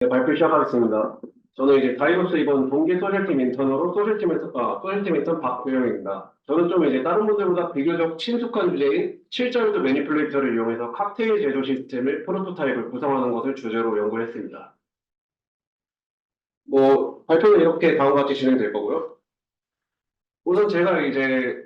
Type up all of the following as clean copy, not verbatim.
네, 발표 시작하겠습니다. 저는 이제 다이노스 이번 동계 소셜팀 인턴으로 소셜팀 인턴 박도영입니다. 저는 좀 이제 다른 분들보다 비교적 친숙한 주제인 7자유도 매니플레이터를 이용해서 칵테일 제조 시스템을 프로토타입을 구성하는 것을 주제로 연구를 했습니다. 발표는 이렇게 다음과 같이 진행될 거고요. 우선 제가 이제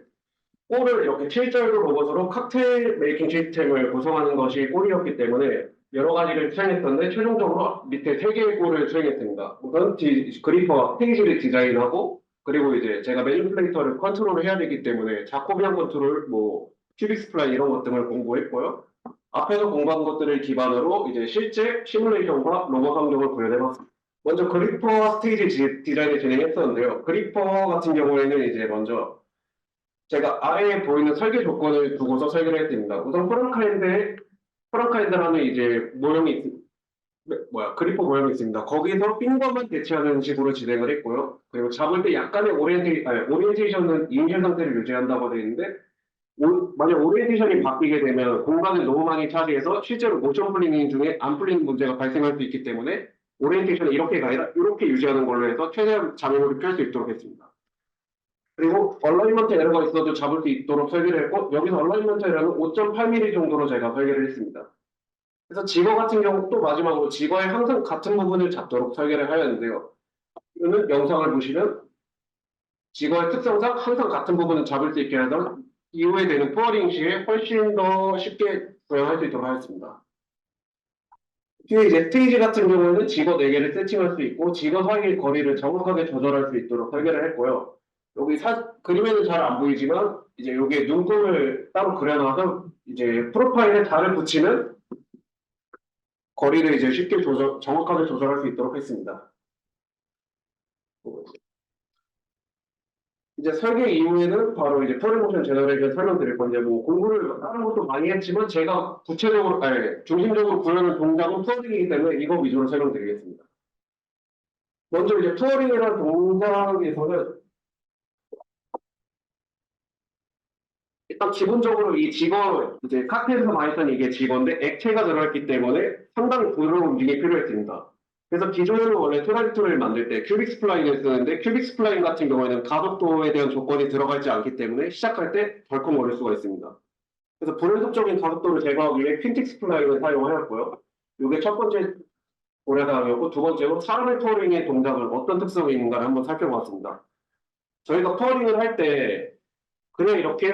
골을 이렇게 7자유도 로봇으로 칵테일 메이킹 시스템을 구성하는 것이 골이었기 때문에 여러 가지를 수행했었는데 최종적으로 밑에 세 개의 골을 수행했습니다. 우선 그리퍼 페이지를 디자인하고 그리고 이제 제가 매니플레이터를 컨트롤을 해야 되기 때문에 자코비안 컨트롤, 큐빅 스플라인 이런 것 등을 공부했고요. 앞에서 공부한 것들을 기반으로 이제 실제 시뮬레이션과 로봇 환경을 구현해봤습니다. 먼저 그리퍼 스테이지 디자인을 진행했었는데요. 그리퍼 같은 경우에는 이제 먼저 제가 아래에 보이는 설계 조건을 두고서 설계를 했습니다. 우선 프랑카인드라는 이제 그리퍼 모형이 있습니다. 거기서 핀거만 대체하는 식으로 진행을 했고요. 그리고 잡을 때 약간의 오리엔테이션은 인실 상태를 유지한다고 되어 있는데, 만약 오리엔테이션이 바뀌게 되면 공간을 너무 많이 차지해서 실제로 모션 플리닝 중에 안 풀리는 문제가 발생할 수 있기 때문에 오리엔테이션을 이렇게가 아니라 이렇게 유지하는 걸로 해서 최대한 장애물을 피할 수 있도록 했습니다. 그리고 얼라이먼트 에러가 있어도 잡을 수 있도록 설계를 했고, 여기서 얼라이먼트 에러는 5.8mm 정도로 제가 설계를 했습니다. 그래서 지거 같은 경우 또 마지막으로 지거에 항상 같은 부분을 잡도록 설계를 하였는데요. 이거는 영상을 보시면 지거의 특성상 항상 같은 부분을 잡을 수 있게 하던 이후에 되는 포어링 시에 훨씬 더 쉽게 구현할 수 있도록 하였습니다. 뒤에 이제 스테이지 같은 경우에는 지거 4개를 세팅할 수 있고 지거 사이의 거리를 정확하게 조절할 수 있도록 설계를 했고요. 여기 그림에는 잘 안 보이지만 이제 여기에 눈금을 따로 그려놔서 이제 프로파일에 달을 붙이면 거리를 이제 쉽게 정확하게 조절할 수 있도록 했습니다. 이제 설계 이후에는 바로 이제 프로모션 제너레이션 설명드릴 건데 공부를 다른 것도 많이 했지만 제가 중심적으로 구현하는 동작은 투어링이기 때문에 이거 위주로 설명드리겠습니다. 먼저 이제 투어링이라는 동작에서는 일단 기본적으로 이 직원, 이제 칵테일에서 많이 쓴 이게 직원인데 액체가 들어있기 때문에 상당히 부드러운 움직임이 필요했습니다. 그래서 기존에는 원래 트라이토를 만들 때 큐빅 스플라인을 쓰는데 큐빅 스플라인 같은 경우에는 가속도에 대한 조건이 들어가지 않기 때문에 시작할 때 덜컹 거릴 수가 있습니다. 그래서 불연속적인 가속도를 제거하기 위해 퀸틱 스플라인을 사용하였고요. 이게 첫 번째 고려사항이었고 두 번째로 사람의 투어링의 동작을 어떤 특성이 있는가를 한번 살펴봤습니다. 저희가 투어링을 할때 그냥 이렇게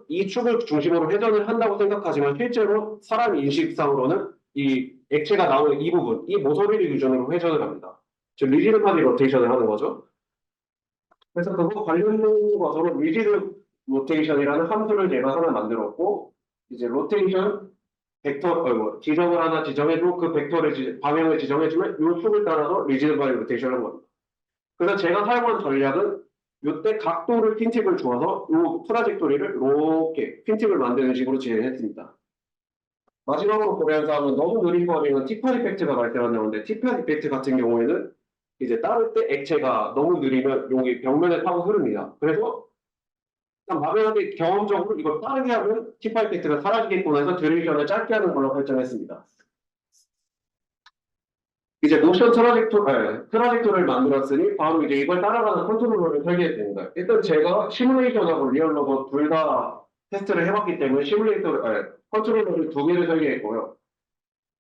이 축을 중심으로 회전을 한다고 생각하지만 실제로 사람 인식상으로는 이 액체가 나오는 이 부분, 이 모서리를 기준으로 회전을 합니다. 즉 리지드 바디 로테이션을 하는 거죠. 그래서 그거 관련된 것으로 리지드 로테이션이라는 함수를 제가 하나 만들었고 이제 로테이션 지점을 하나 지정해주고 그 방향을 지정해주면 이 축을 따라서 리지드 바디 로테이션을 하는 겁니다. 그래서 제가 사용한 전략은 이때 각도를 핀팁을 주어서 이 트라젝토리를 이렇게 핀팁을 만드는 식으로 진행했습니다. 마지막으로 고려한 사항은 너무 느린 거리는 티파 이펙트가 발생한다는데 티파 이펙트 같은 경우에는 이제 따를 때 액체가 너무 느리면 여기 벽면에 타고 흐릅니다. 그래서 막연하게 경험적으로 이걸 빠르게 하면 티파 이펙트가 사라지겠구나 해서 듀레이션을 짧게 하는 걸로 결정했습니다. 이제 모션 트라젝토리를 만들었으니 바로 이제 이걸 따라가는 컨트롤러를 설계해야 됩니다. 일단 제가 시뮬레이션하고 리얼 로봇 둘 다 테스트를 해봤기 때문에 컨트롤러를 2개를 설계했고요.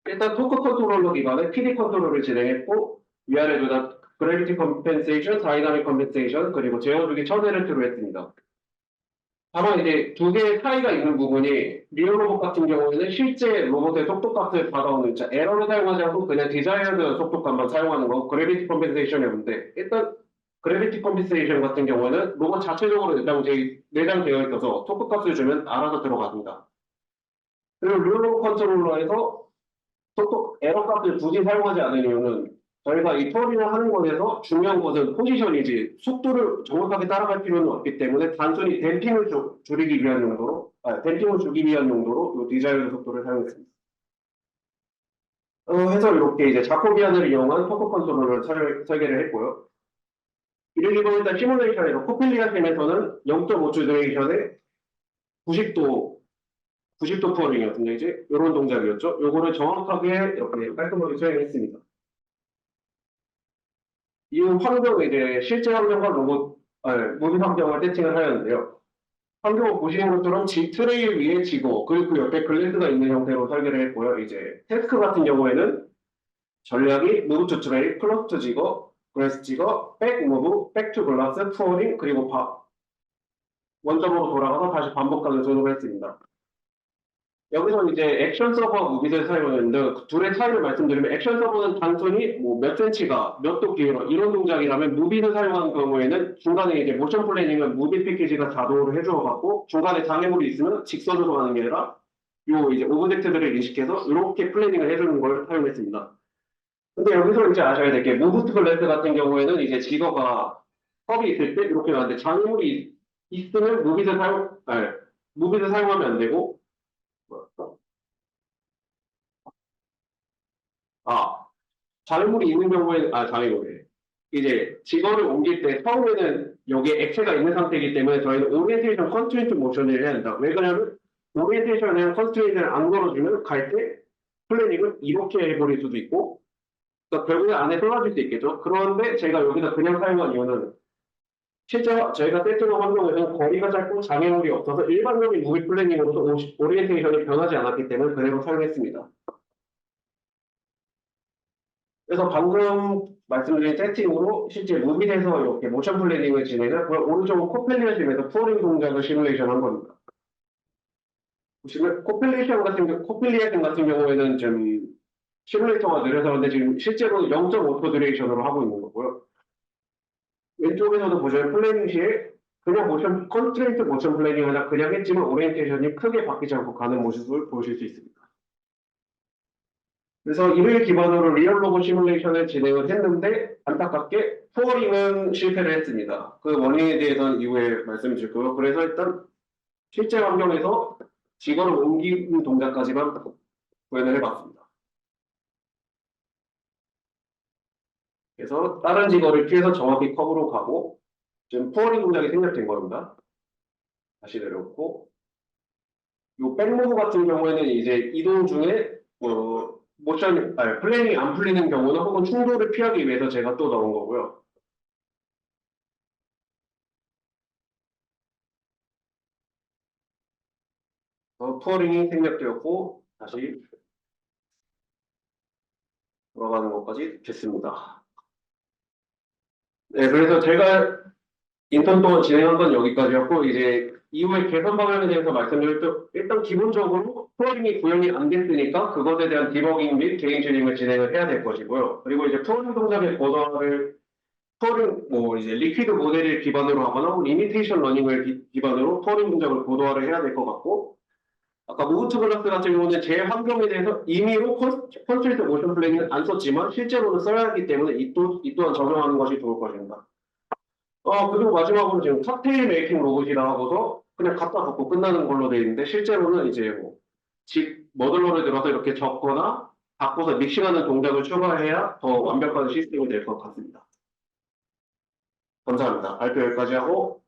일단 토크 컨트롤러 기반의 PD 컨트롤을 진행했고 위아래도 다 그래비티 컴펜세이션, 다이나믹 컴펜세이션 그리고 제어주기 1000Hz로 했습니다. 다만 이제 2개의 차이가 있는 부분이 리얼 로봇 같은 경우에는 실제 로봇의 속도값을 받아오는 에러를 사용하지 않고 그냥 디자이어드 속도값만 사용하는 거 그래비티 컴펜세이션이었는데 일단 그래비티 컴펜세이션 같은 경우에는 로봇 자체적으로 내장되어 있어서 속도값을 주면 알아서 들어갑니다. 그리고 리얼 로봇 컨트롤러에서 에러 값을 굳이 사용하지 않은 이유는 저희가 이 투어링을 하는 것에서 중요한 것은 포지션이지 속도를 정확하게 따라갈 필요는 없기 때문에 단순히 댐핑을 줄이기 위한 용도로, 댐핑을 주기 위한 용도로 이 디자이어 속도를 사용했습니다. 해서 이렇게 이제 자코비안을 이용한 토크 컨트롤러를 설계를 했고요. 이를 이용 일단 시뮬레이션에서 코펠리아 팀에서는 0.5초 듀레이션에 90도 투어링이었거든요. 이제 이런 동작이었죠. 요거를 정확하게 이렇게 깔끔하게 수행했습니다. 환경을 이제 실제 환경과 모듈 환경을 세팅을 하였는데요. 환경을 보시는 것처럼 트레이 위에 지고, 그리고 그 옆에 글래스가 있는 형태로 설계를 했고요. 이제 태스크 같은 경우에는 전략이 무브 투 트레이, 클로스 투 지거, 그레스 지거, 백 무브, 백 투 글라스, 투어링, 그리고 원점으로 돌아가서 다시 반복하는 조정을 했습니다. 여기서 이제 액션 서버 무비를 사용하는데 그 둘의 차이를 말씀드리면 액션 서버는 단순히 뭐 몇 센치가 몇 도 길어 이런 동작이라면 무비를 사용하는 경우에는 중간에 이제 모션 플래닝은 무비 패키지가 자동으로 해주어 갖고 중간에 장애물이 있으면 직선으로 가는 게 아니라 요 이제 오브젝트들을 인식해서 이렇게 플래닝을 해주는 걸 사용했습니다. 근데 여기서 이제 아셔야 될 게 무브트 글래스 같은 경우에는 이제 지거가 컵이 있을 때 이렇게 나는데 장애물이 있으면 무비를 사용하면 안 되고 아 장애물이 있는 경우에는, 장애물이. 이제 직원을 옮길 때 처음에는 여기에 액체가 있는 상태이기 때문에 저희는 오리엔테이션 컨스트레인트 모션을 해야 된다. 왜 그러냐면, 오리엔테이션에 컨스트레인트를 안 걸어주면 갈 때 플래닝을 이렇게 해버릴 수도 있고, 그러니까 결국에 안에 쏟아질 수 있겠죠. 그런데 제가 여기서 그냥 사용한 이유는, 실제 저희가 세트로 환경에서는 거리가 짧고 장애물이 없어서 일반적인 무비 플래닝으로도 오리엔테이션이 변하지 않았기 때문에 그대로 사용했습니다. 그래서 방금 말씀드린 세팅으로 실제 무비에서 이렇게 모션 플래닝을 진행을 오른쪽은 코펠리아심에서 투어링 동작을 시뮬레이션 한 겁니다. 보시면 코펠리아심 같은 경우에는 좀 시뮬레이터가 느려서 그런데 지금 실제로 0.5초 듀레이션으로 하고 있는 거고요. 왼쪽에서도 보시면 플래닝 시에 그냥 컨스트레이트 모션 플래닝 하나 그냥 했지만 오리엔테이션이 크게 바뀌지 않고 가는 모습을 보실 수 있습니다. 그래서 이를 기반으로 리얼 로봇 시뮬레이션을 진행을 했는데 안타깝게 투어링은 실패를 했습니다. 그 원인에 대해서는 이후에 말씀드릴 거고요. 그래서 일단 실제 환경에서 직원을 옮기는 동작까지만 구현을 해봤습니다. 그래서 다른 직원을 피해서 정확히 컵으로 가고 지금 투어링 동작이 생략된 겁니다. 다시 내려오고 이 백모브 같은 경우에는 이제 이동 중에 플랜이 안 풀리는 경우는 혹은 충돌을 피하기 위해서 제가 또 넣은 거고요. 투어링이 생략되었고 다시 돌아가는 것까지 됐습니다. 네, 그래서 제가 인턴 동안 진행한 건 여기까지였고 이제 이후에 개선 방향에 대해서 말씀드릴 때 일단 기본적으로 투어링이 구현이 안 됐으니까 그것에 대한 디버깅 및 개인 튜닝을 진행을 해야 될 것이고요. 그리고 이제 투어링 동작의 고도화를 이제 리퀴드 모델을 기반으로 하거나 혹은 이미테이션 러닝을 기반으로 투어링 동작을 고도화를 해야 될 것 같고 아까 무브트 글라스 같은 경우는 제 환경에 대해서 임의로 컨스트레이트 모션 플래닝은 안 썼지만 실제로는 써야 하기 때문에 이 또한 적용하는 것이 좋을 것입니다. 그리고 마지막으로 지금 칵테일 메이킹 로봇이라 하고서 그냥 갖다 붓고 끝나는 걸로 되어 있는데 실제로는 이제 집 머들러를 들어서 이렇게 접거나 바꿔서 믹싱하는 동작을 추가해야 더 완벽한 시스템이 될 것 같습니다. 감사합니다. 발표 여기까지 하고